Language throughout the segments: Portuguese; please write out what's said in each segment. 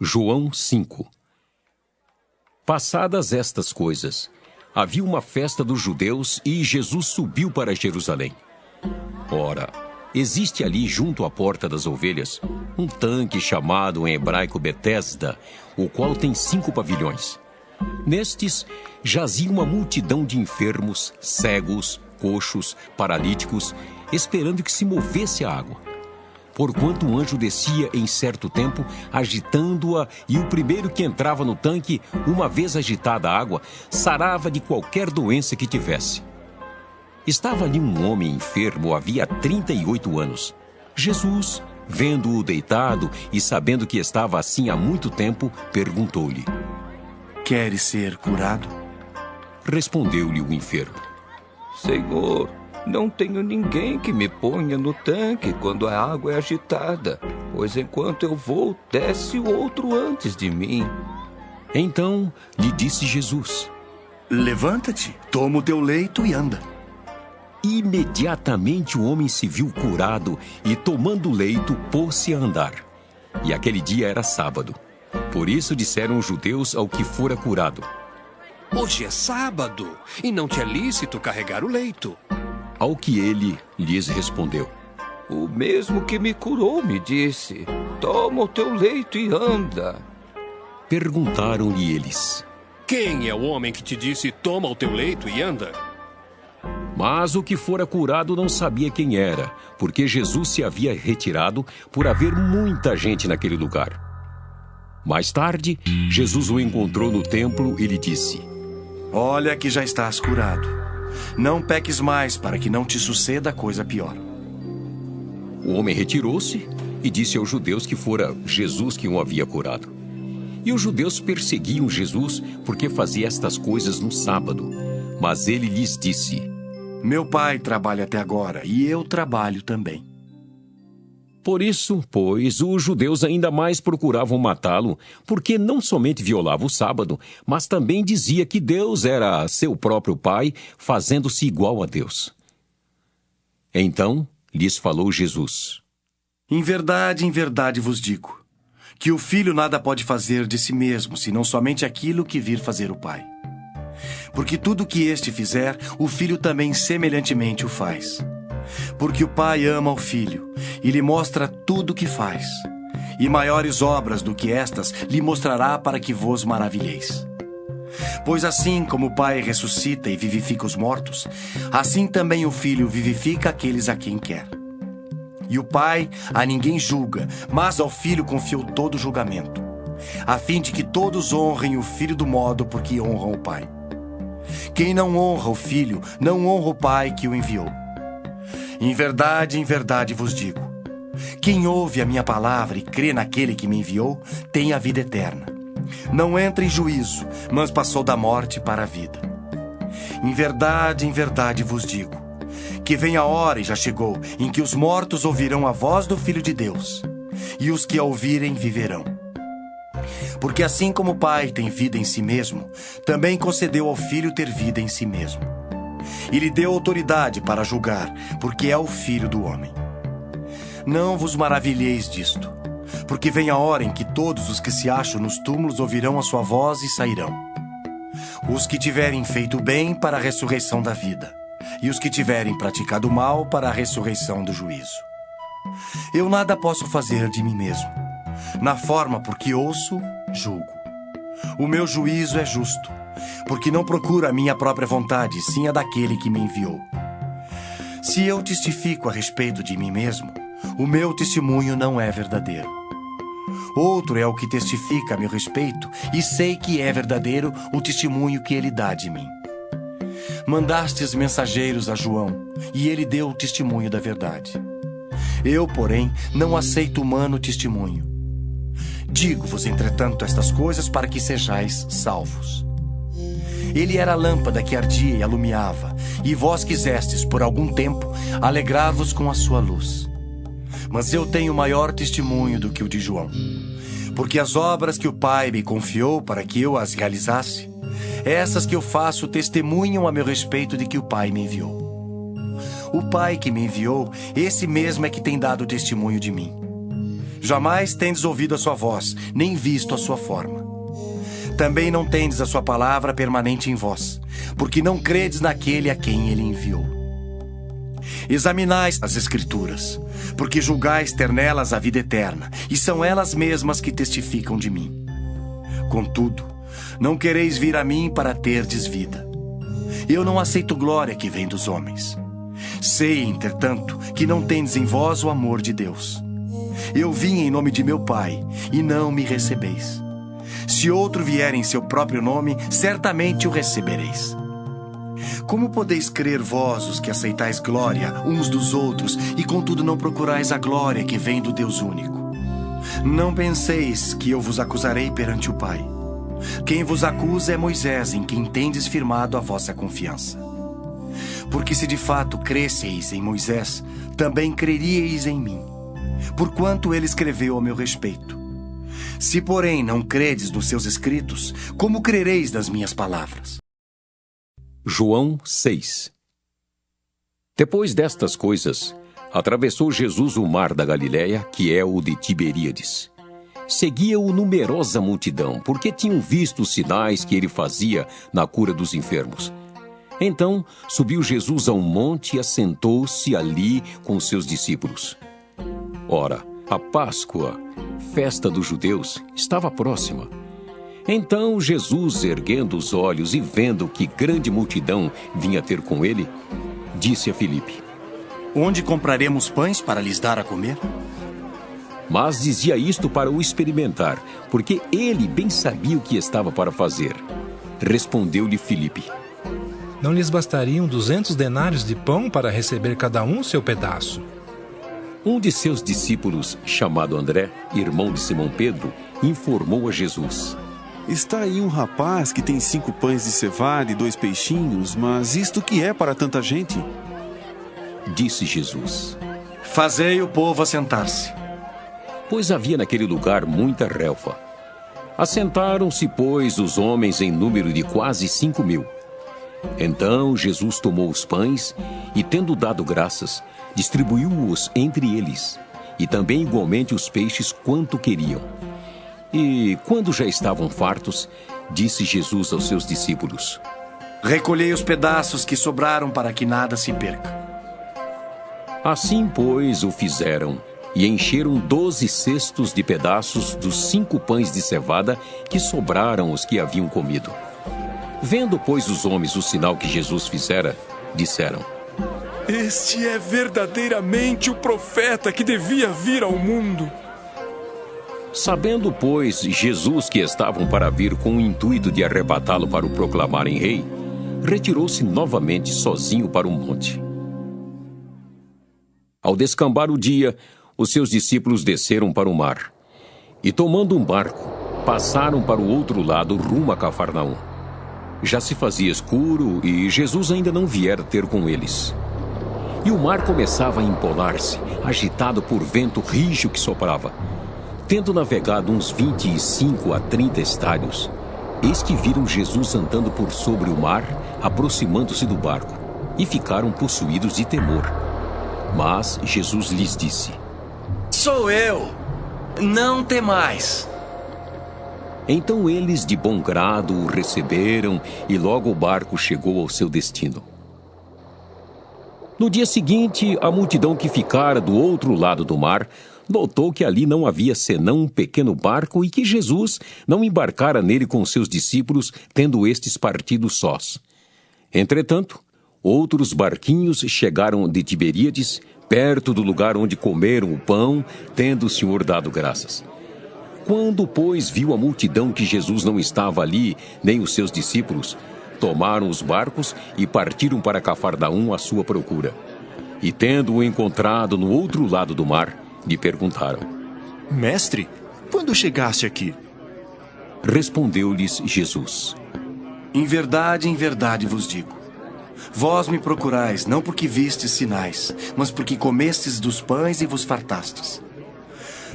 João 5. Passadas estas coisas, havia uma festa dos judeus e Jesus subiu para Jerusalém. Ora, existe ali junto à porta das ovelhas um tanque chamado em hebraico Betesda, o qual tem 5 pavilhões. Nestes jazia uma multidão de enfermos, cegos, coxos, paralíticos, esperando que se movesse a água. Porquanto um anjo descia em certo tempo, agitando-a, e o primeiro que entrava no tanque, uma vez agitada a água, sarava de qualquer doença que tivesse. Estava ali um homem enfermo havia 38 anos. Jesus, vendo-o deitado e sabendo que estava assim há muito tempo, perguntou-lhe: Queres ser curado? Respondeu-lhe o enfermo: Senhor, não tenho ninguém que me ponha no tanque quando a água é agitada, pois enquanto eu vou, desce o outro antes de mim. Então lhe disse Jesus: Levanta-te, toma o teu leito e anda. Imediatamente o homem se viu curado e, tomando o leito, pôs-se a andar. E aquele dia era sábado. Por isso disseram os judeus ao que fora curado: Hoje é sábado, e não te é lícito carregar o leito. Ao que ele lhes respondeu: O mesmo que me curou me disse: Toma o teu leito e anda. Perguntaram-lhe eles: Quem é o homem que te disse, toma o teu leito e anda? Mas o que fora curado não sabia quem era, porque Jesus se havia retirado por haver muita gente naquele lugar. Mais tarde, Jesus o encontrou no templo e lhe disse: Olha que já estás curado. Não peques mais para que não te suceda coisa pior. O homem retirou-se e disse aos judeus que fora Jesus que o havia curado. E os judeus perseguiam Jesus porque fazia estas coisas no sábado. Mas ele lhes disse: Meu pai trabalha até agora e eu trabalho também. Por isso, pois, os judeus ainda mais procuravam matá-lo, porque não somente violava o sábado, mas também dizia que Deus era seu próprio pai, fazendo-se igual a Deus. Então lhes falou Jesus: em verdade vos digo, que o filho nada pode fazer de si mesmo, senão somente aquilo que vir fazer o pai. Porque tudo que este fizer, o filho também semelhantemente o faz. Porque o pai ama o filho e lhe mostra tudo o que faz. E maiores obras do que estas lhe mostrará para que vos maravilheis. Pois assim como o pai ressuscita e vivifica os mortos, assim também o filho vivifica aqueles a quem quer. E o pai a ninguém julga, mas ao filho confiou todo o julgamento, a fim de que todos honrem o filho do modo por que honram o pai. Quem não honra o filho, não honra o pai que o enviou. Em verdade vos digo, quem ouve a minha palavra e crê naquele que me enviou, tem a vida eterna. Não entra em juízo, mas passou da morte para a vida. Em verdade vos digo, que vem a hora, e já chegou, em que os mortos ouvirão a voz do Filho de Deus, e os que a ouvirem viverão. Porque assim como o Pai tem vida em si mesmo, também concedeu ao Filho ter vida em si mesmo. E lhe deu autoridade para julgar, porque é o Filho do homem. Não vos maravilheis disto, porque vem a hora em que todos os que se acham nos túmulos ouvirão a sua voz e sairão. Os que tiverem feito bem para a ressurreição da vida, e os que tiverem praticado mal para a ressurreição do juízo. Eu nada posso fazer de mim mesmo. Na forma por que ouço, julgo. O meu juízo é justo, porque não procuro a minha própria vontade, sim a daquele que me enviou. Se eu testifico a respeito de mim mesmo, o meu testemunho não é verdadeiro. Outro é o que testifica a meu respeito, e sei que é verdadeiro o testemunho que ele dá de mim. Mandastes mensageiros a João, e ele deu o testemunho da verdade. Eu, porém, não aceito humano testemunho. Digo-vos, entretanto, estas coisas para que sejais salvos. Ele era a lâmpada que ardia e alumiava, e vós quisestes, por algum tempo, alegrar-vos com a sua luz. Mas eu tenho maior testemunho do que o de João, porque as obras que o Pai me confiou para que eu as realizasse, essas que eu faço testemunham a meu respeito de que o Pai me enviou. O Pai que me enviou, esse mesmo é que tem dado testemunho de mim. Jamais tendes ouvido a sua voz, nem visto a sua forma. Também não tendes a sua palavra permanente em vós, porque não credes naquele a quem ele enviou. Examinais as Escrituras, porque julgais ter nelas a vida eterna, e são elas mesmas que testificam de mim. Contudo, não quereis vir a mim para terdes vida. Eu não aceito glória que vem dos homens. Sei, entretanto, que não tendes em vós o amor de Deus. Eu vim em nome de meu Pai, e não me recebeis. Se outro vier em seu próprio nome, certamente o recebereis. Como podeis crer vós, os que aceitais glória uns dos outros, e contudo não procurais a glória que vem do Deus único? Não penseis que eu vos acusarei perante o Pai. Quem vos acusa é Moisés, em quem tendes firmado a vossa confiança. Porque se de fato cresceis em Moisés, também creríeis em mim, porquanto ele escreveu a meu respeito. Se, porém, não credes nos seus escritos, como crereis nas minhas palavras? João 6. Depois destas coisas, atravessou Jesus o mar da Galiléia, que é o de Tiberíades. Seguia-o numerosa multidão, porque tinham visto os sinais que ele fazia na cura dos enfermos. Então, subiu Jesus a um monte e assentou-se ali com os seus discípulos. Ora, a Páscoa, festa dos judeus, estava próxima. Então Jesus, erguendo os olhos e vendo que grande multidão vinha ter com ele, disse a Filipe: Onde compraremos pães para lhes dar a comer? Mas dizia isto para o experimentar, porque ele bem sabia o que estava para fazer. Respondeu-lhe Filipe: Não lhes bastariam 200 denários de pão para receber cada um seu pedaço? Um de seus discípulos, chamado André, irmão de Simão Pedro, informou a Jesus: Está aí um rapaz que tem 5 pães de cevada e 2 peixinhos, mas isto que é para tanta gente? Disse Jesus: Fazei o povo assentar-se. Pois havia naquele lugar muita relva. Assentaram-se, pois, os homens em número de quase 5.000. Então Jesus tomou os pães e, tendo dado graças, distribuiu-os entre eles, e também igualmente os peixes quanto queriam. E, quando já estavam fartos, disse Jesus aos seus discípulos: Recolhei os pedaços que sobraram para que nada se perca. Assim, pois, o fizeram, e encheram 12 cestos de pedaços dos 5 pães de cevada que sobraram os que haviam comido. Vendo, pois, os homens o sinal que Jesus fizera, disseram: Este é verdadeiramente o profeta que devia vir ao mundo. Sabendo, pois, Jesus que estavam para vir com o intuito de arrebatá-lo para o proclamarem rei, retirou-se novamente sozinho para o monte. Ao descambar o dia, os seus discípulos desceram para o mar e, tomando um barco, passaram para o outro lado rumo a Cafarnaum. Já se fazia escuro e Jesus ainda não viera ter com eles. E o mar começava a empolar-se, agitado por vento rijo que soprava. Tendo navegado uns 25 a 30 estádios, eis que viram Jesus andando por sobre o mar, aproximando-se do barco, e ficaram possuídos de temor. Mas Jesus lhes disse: Sou eu, não temais. Então eles de bom grado o receberam, e logo o barco chegou ao seu destino. No dia seguinte, a multidão que ficara do outro lado do mar notou que ali não havia senão um pequeno barco e que Jesus não embarcara nele com seus discípulos, tendo estes partido sós. Entretanto, outros barquinhos chegaram de Tiberíades, perto do lugar onde comeram o pão, tendo o Senhor dado graças. Quando, pois, viu a multidão que Jesus não estava ali, nem os seus discípulos, tomaram os barcos e partiram para Cafarnaum à sua procura. E, tendo-o encontrado no outro lado do mar, lhe perguntaram: Mestre, quando chegaste aqui? Respondeu-lhes Jesus: em verdade vos digo, vós me procurais não porque vistes sinais, mas porque comestes dos pães e vos fartastes.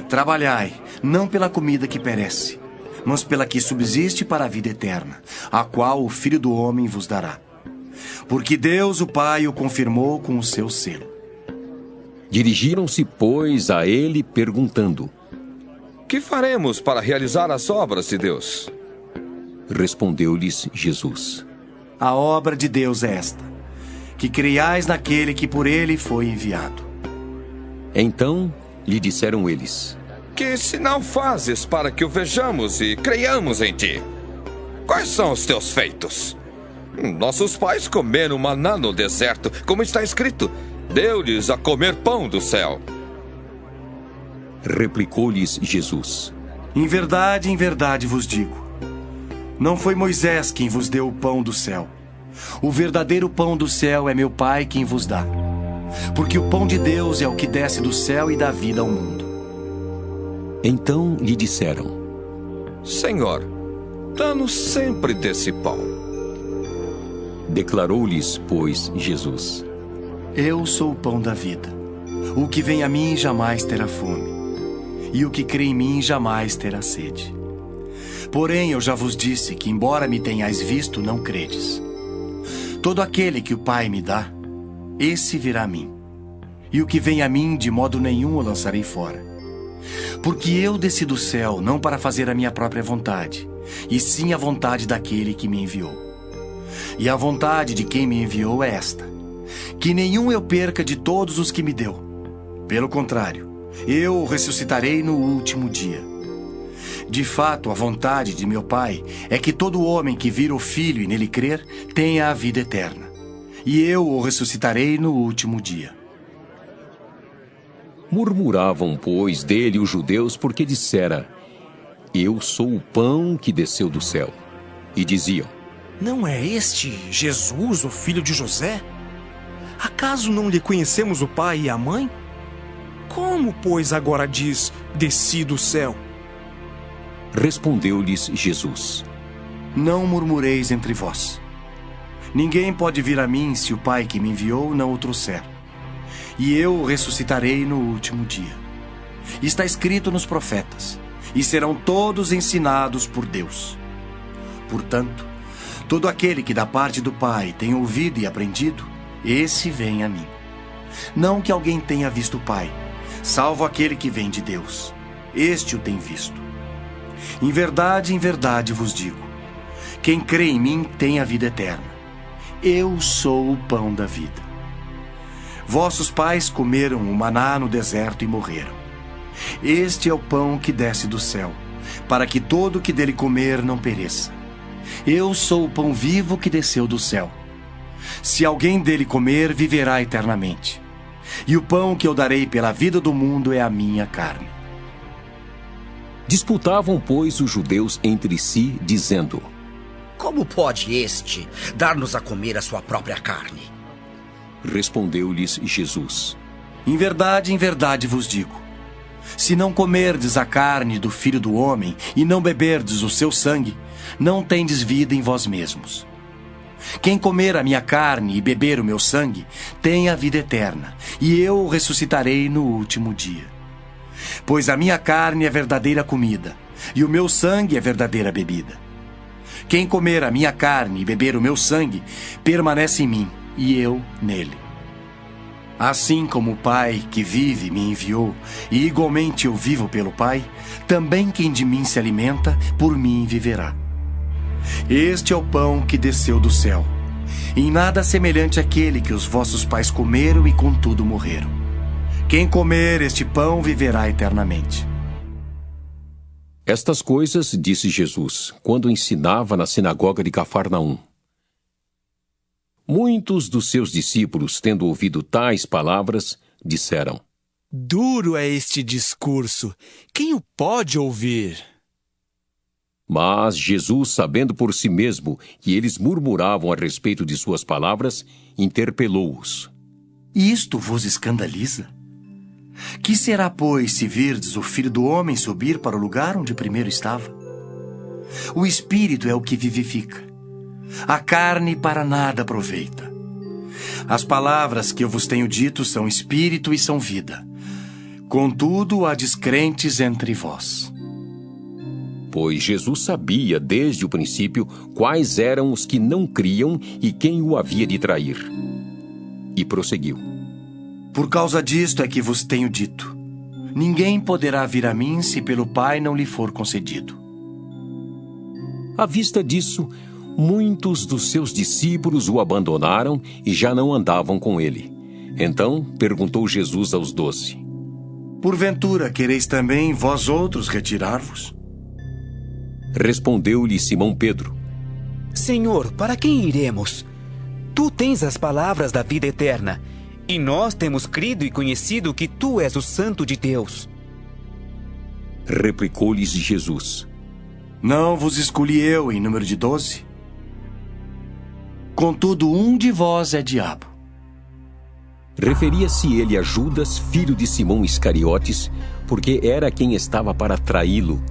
Trabalhai, não pela comida que perece, mas pela que subsiste para a vida eterna, a qual o Filho do Homem vos dará. Porque Deus, o Pai, o confirmou com o seu selo. Dirigiram-se, pois, a ele, perguntando: Que faremos para realizar as obras de Deus? Respondeu-lhes Jesus: A obra de Deus é esta, que creiais naquele que por ele foi enviado. Então lhe disseram eles: Que sinal fazes para que o vejamos e creiamos em ti? Quais são os teus feitos? Nossos pais comeram maná no deserto, como está escrito: deu-lhes a comer pão do céu. Replicou-lhes Jesus: Em verdade vos digo, não foi Moisés quem vos deu o pão do céu. O verdadeiro pão do céu é meu Pai quem vos dá. Porque o pão de Deus é o que desce do céu e dá vida ao mundo. Então lhe disseram: Senhor, dá-nos sempre desse pão. Declarou-lhes, pois, Jesus: Eu sou o pão da vida. O que vem a mim jamais terá fome, e o que crê em mim jamais terá sede. Porém, eu já vos disse que, embora me tenhais visto, não credes. Todo aquele que o Pai me dá, esse virá a mim. E o que vem a mim, de modo nenhum o lançarei fora. Porque eu desci do céu não para fazer a minha própria vontade, e sim a vontade daquele que me enviou. E a vontade de quem me enviou é esta: que nenhum eu perca de todos os que me deu. Pelo contrário, eu o ressuscitarei no último dia. De fato, a vontade de meu Pai é que todo homem que vir o Filho e nele crer tenha a vida eterna. E eu o ressuscitarei no último dia. Murmuravam, pois, dele os judeus, porque dissera: Eu sou o pão que desceu do céu. E diziam: Não é este Jesus, o filho de José? Acaso não lhe conhecemos o pai e a mãe? Como, pois, agora diz: desci do céu? Respondeu-lhes Jesus: Não murmureis entre vós. Ninguém pode vir a mim se o Pai que me enviou não o trouxer. E eu o ressuscitarei no último dia. Está escrito nos profetas: e serão todos ensinados por Deus. Portanto, todo aquele que da parte do Pai tem ouvido e aprendido, esse vem a mim. Não que alguém tenha visto o Pai, salvo aquele que vem de Deus. Este o tem visto. Em verdade vos digo: quem crê em mim tem a vida eterna. Eu sou o pão da vida. Vossos pais comeram o maná no deserto e morreram. Este é o pão que desce do céu, para que todo que dele comer não pereça. Eu sou o pão vivo que desceu do céu. Se alguém dele comer, viverá eternamente. E o pão que eu darei pela vida do mundo é a minha carne. Disputavam, pois, os judeus entre si, dizendo: Como pode este dar-nos a comer a sua própria carne? Respondeu-lhes Jesus: Em verdade vos digo: se não comerdes a carne do Filho do Homem e não beberdes o seu sangue, não tendes vida em vós mesmos. Quem comer a minha carne e beber o meu sangue, tem a vida eterna, e eu o ressuscitarei no último dia. Pois a minha carne é verdadeira comida, e o meu sangue é verdadeira bebida. Quem comer a minha carne e beber o meu sangue, permanece em mim, e eu nele. Assim como o Pai que vive me enviou, e igualmente eu vivo pelo Pai, também quem de mim se alimenta, por mim viverá. Este é o pão que desceu do céu, em nada semelhante àquele que os vossos pais comeram e contudo morreram. Quem comer este pão viverá eternamente. Estas coisas disse Jesus, quando ensinava na sinagoga de Cafarnaum. Muitos dos seus discípulos, tendo ouvido tais palavras, disseram: Duro é este discurso. Quem o pode ouvir? Mas Jesus, sabendo por si mesmo que eles murmuravam a respeito de suas palavras, interpelou-os: Isto vos escandaliza? Que será, pois, se virdes o Filho do Homem subir para o lugar onde primeiro estava? O Espírito é o que vivifica. A carne para nada aproveita. As palavras que eu vos tenho dito são Espírito e são vida. Contudo, há descrentes entre vós. Pois Jesus sabia desde o princípio quais eram os que não criam e quem o havia de trair. E prosseguiu: Por causa disto é que vos tenho dito: Ninguém poderá vir a mim se pelo Pai não lhe for concedido. À vista disso, muitos dos seus discípulos o abandonaram e já não andavam com ele. Então perguntou Jesus aos 12: Porventura quereis também vós outros retirar-vos? Respondeu-lhe Simão Pedro: Senhor, para quem iremos? Tu tens as palavras da vida eterna, e nós temos crido e conhecido que tu és o Santo de Deus. Replicou-lhes Jesus: Não vos escolhi eu em número de 12? Contudo, um de vós é diabo. Referia-se ele a Judas, filho de Simão Iscariotes, porque era quem estava para traí-lo,